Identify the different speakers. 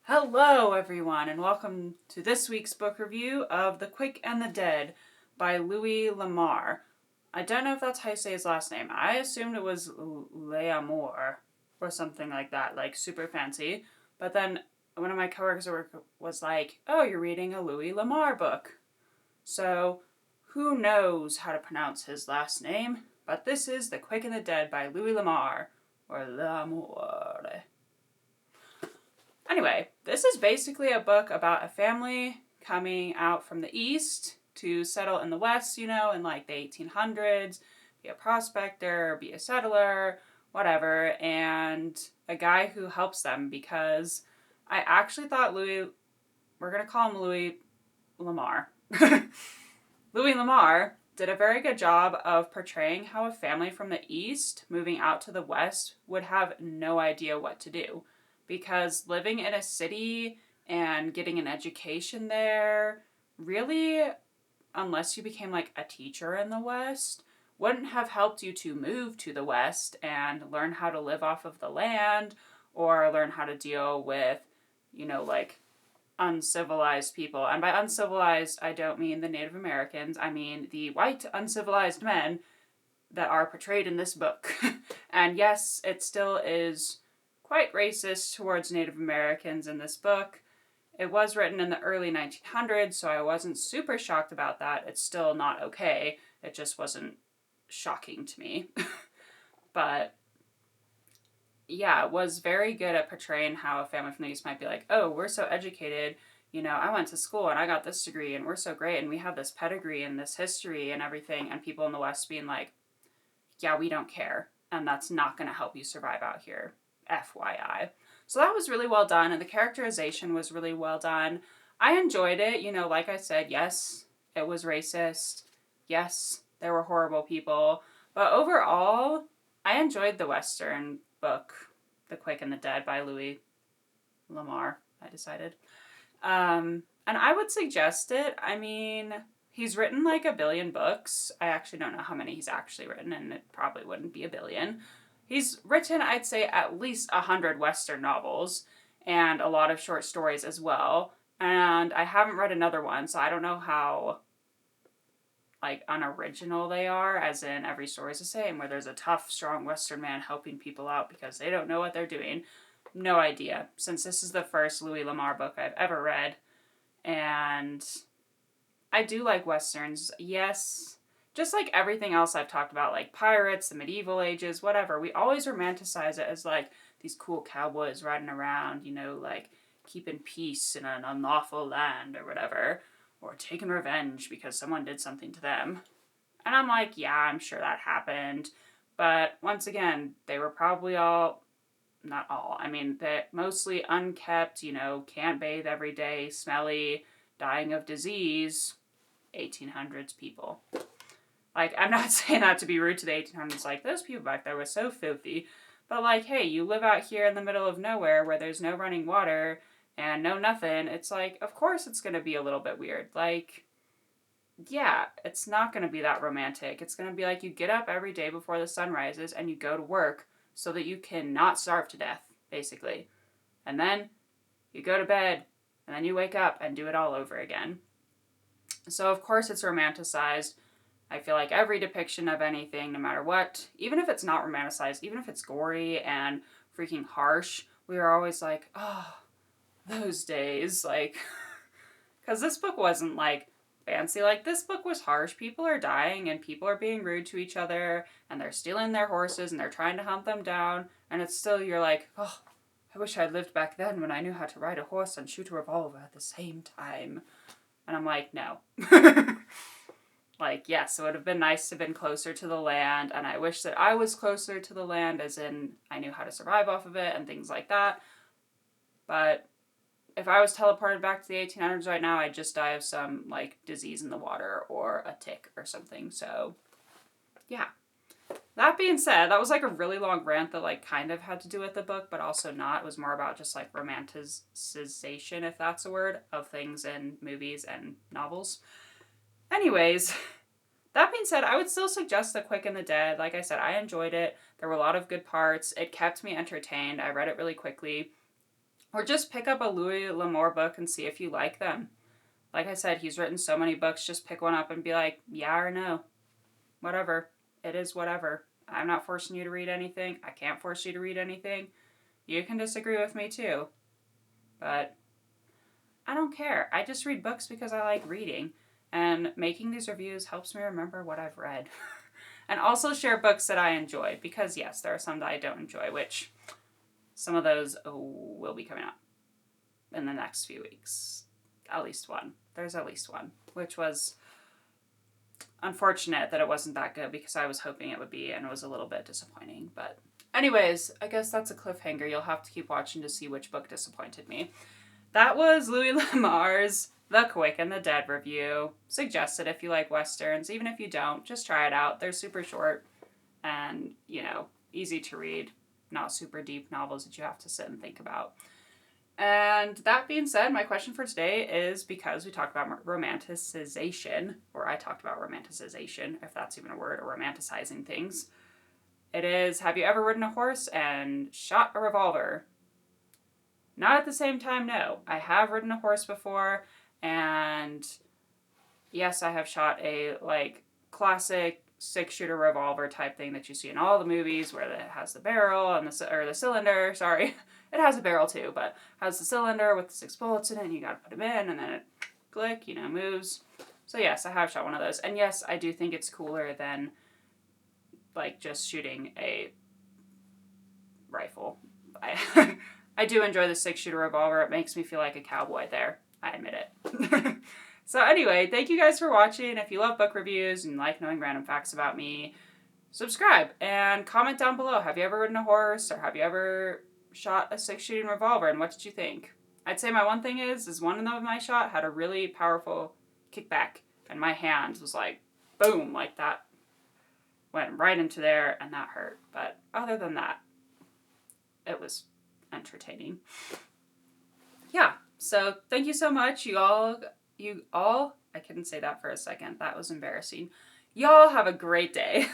Speaker 1: Hello, everyone, and welcome to this week's book review of The Quick and the Dead by Louis L'Amour. I don't know if that's how you say his last name. I assumed it was L'Amour or something like that, like super fancy. But then one of my coworkers at work was like, "Oh, you're reading a Louis L'Amour book." So who knows how to pronounce his last name? But this is The Quick and the Dead by Louis L'Amour, or L'Amour. Anyway, this is basically a book about a family coming out from the East to settle in the West, in like the 1800s, be a prospector, be a settler, whatever, and a guy who helps them because I actually thought we're going to call him Louis L'Amour. Louis L'Amour did a very good job of portraying how a family from the East moving out to the West would have no idea what to do. Because living in a city and getting an education there, really, unless you became like a teacher in the West, wouldn't have helped you to move to the West and learn how to live off of the land or learn how to deal with, like uncivilized people. And by uncivilized, I don't mean the Native Americans. I mean the white uncivilized men that are portrayed in this book. And yes, it still is quite racist towards Native Americans in this book. It was written in the early 1900s, so I wasn't super shocked about that. It's still not okay. It just wasn't shocking to me. But yeah, it was very good at portraying how a family from the East might be like, oh, we're so educated, I went to school and I got this degree and we're so great and we have this pedigree and this history and everything, and people in the West being like, yeah, we don't care, and that's not going to help you survive out here. FYI. So that was really well done, and the characterization was really well done. I enjoyed it, like I said, yes, it was racist. Yes, there were horrible people. But overall, I enjoyed the Western book, The Quick and the Dead by Louis L'Amour, I decided. And I would suggest it. I mean, he's written like 1 billion books. I actually don't know how many he's actually written, and it probably wouldn't be 1 billion. He's written, I'd say, at least 100 Western novels and a lot of short stories as well. And I haven't read another one, so I don't know how, unoriginal they are, as in every story is the same, where there's a tough, strong Western man helping people out because they don't know what they're doing. No idea, since this is the first Louis L'Amour book I've ever read. And I do like Westerns, yes. Just like everything else I've talked about, like pirates, the medieval ages, whatever, we always romanticize it as like these cool cowboys riding around, like keeping peace in an unlawful land or whatever, or taking revenge because someone did something to them. And I'm like, yeah, I'm sure that happened. But once again, they were probably not all, they're mostly unkept, can't bathe every day, smelly, dying of disease, 1800s people. I'm not saying that to be rude to the 1800s, those people back there were so filthy. But, hey, you live out here in the middle of nowhere where there's no running water and no nothing. It's of course it's going to be a little bit weird. Yeah, it's not going to be that romantic. It's going to be you get up every day before the sun rises and you go to work so that you can not starve to death, basically. And then you go to bed and then you wake up and do it all over again. So, of course, it's romanticized. I feel like every depiction of anything, no matter what, even if it's not romanticized, even if it's gory and freaking harsh, we are always like, oh, those days, because this book wasn't, fancy. This book was harsh. People are dying, and people are being rude to each other, and they're stealing their horses, and they're trying to hunt them down, and it's still, you're like, oh, I wish I'd lived back then when I knew how to ride a horse and shoot a revolver at the same time. And I'm like, no. Yes, it would have been nice to have been closer to the land, and I wish that I was closer to the land, as in I knew how to survive off of it and things like that. But if I was teleported back to the 1800s right now, I'd just die of some, disease in the water or a tick or something. So, yeah. That being said, that was, a really long rant that, kind of had to do with the book, but also not. It was more about just, romanticization, if that's a word, of things in movies and novels. Anyways, That being said, I would still suggest The Quick and the Dead. Like I said, I enjoyed it. There were a lot of good parts. It kept me entertained. I read it really quickly. Or just pick up a Louis L'Amour book and see if you like them. Like I said, he's written so many books. Just pick one up and be like, yeah or no. Whatever. It is whatever. I'm not forcing you to read anything. I can't force you to read anything. You can disagree with me too. But I don't care. I just read books because I like reading. And making these reviews helps me remember what I've read. And also share books that I enjoy. Because yes, there are some that I don't enjoy, which some of those will be coming up in the next few weeks. At least one. There's at least one. Which was unfortunate that it wasn't that good because I was hoping it would be, and it was a little bit disappointing. But anyways, I guess that's a cliffhanger. You'll have to keep watching to see which book disappointed me. That was Louis L'Amour's The Quick and the Dead review. Suggested if you like Westerns. Even if you don't, just try it out. They're super short and, easy to read. Not super deep novels that you have to sit and think about. And that being said, my question for today is, because we talked about romanticization, or I talked about romanticization, if that's even a word, or romanticizing things. It is, have you ever ridden a horse and shot a revolver? Not at the same time, no. I have ridden a horse before, and yes, I have shot a, classic 6-shooter revolver type thing that you see in all the movies where it has the barrel and the cylinder, sorry. It has a barrel too, but has the cylinder with the 6 bullets in it, and you gotta put them in, and then it click, moves. So yes, I have shot one of those. And yes, I do think it's cooler than, just shooting a rifle. I do enjoy the 6-shooter revolver. It makes me feel like a cowboy there. I admit it. So anyway, thank you guys for watching. If you love book reviews and like knowing random facts about me, subscribe and comment down below. Have you ever ridden a horse, or have you ever shot a 6-shooting revolver, and what did you think? I'd say my one thing is one of them I shot had a really powerful kickback, and my hand was like, boom, like that. Went right into there, and that hurt. But other than that, it was entertaining. Yeah, so thank you so much. You all, I couldn't say that for a second. That was embarrassing. Y'all have a great day.